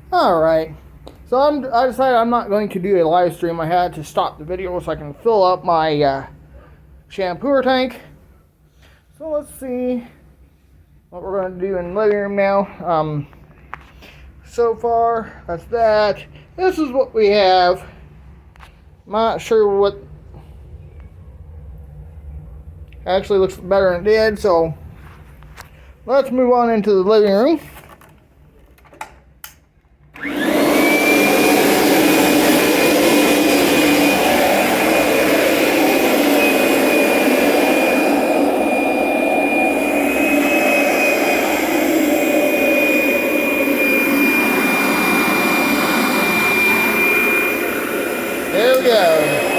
Alright, so I decided I'm not going to do a live stream. I had to stop the video so I can fill up my shampooer tank. So let's see what we're going to do in the living room now. So far, that's that. This is what we have. Not sure what actually looks better than it did, so let's move on into the living room. There we go.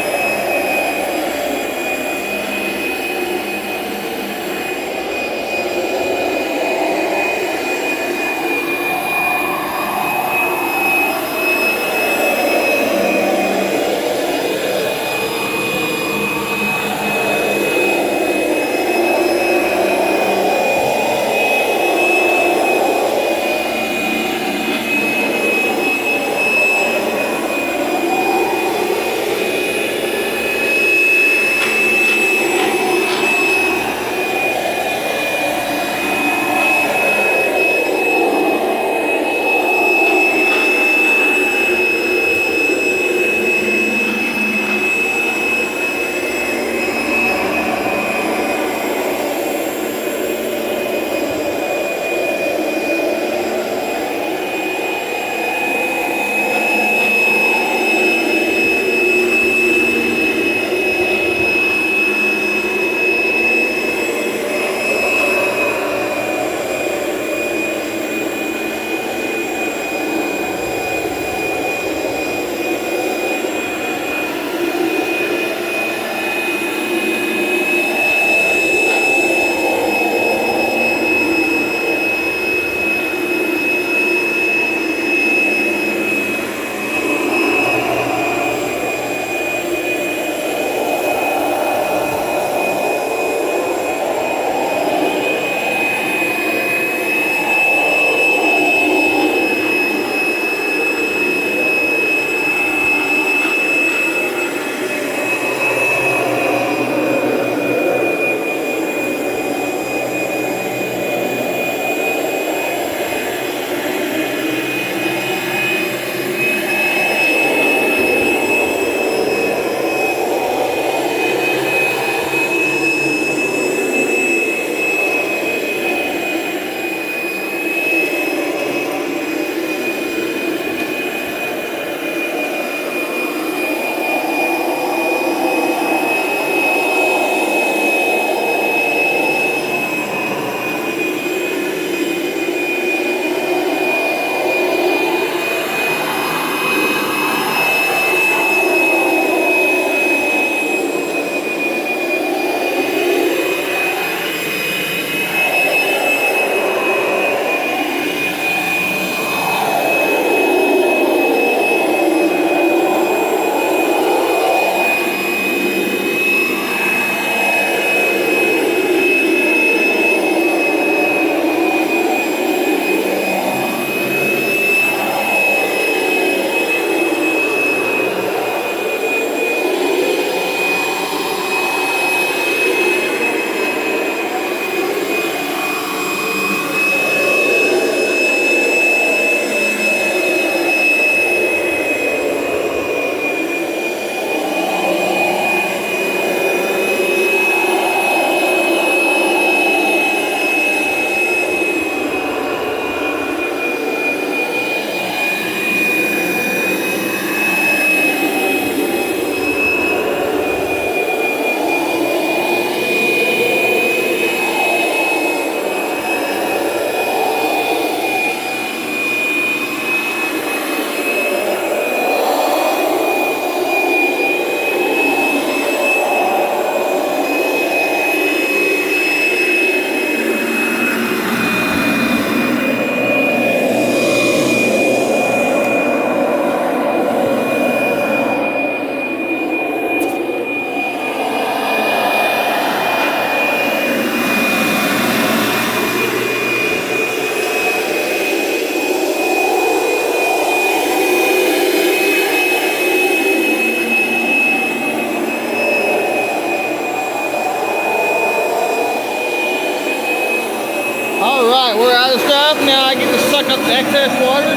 up. Now I get to suck up the excess water.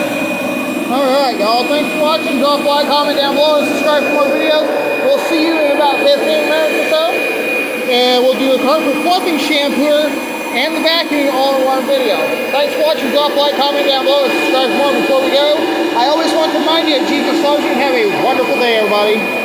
Alright, y'all. Thanks for watching. Drop a like, comment down below, and subscribe for more videos. We'll see you in about 15 minutes or so. And we'll do a carpet fluffing shampooer and the vacuuming all in one video. Thanks for watching. Drop a like, comment down below, and subscribe for more before we go. I always want to remind you of Jesus loves you. Have a wonderful day, everybody.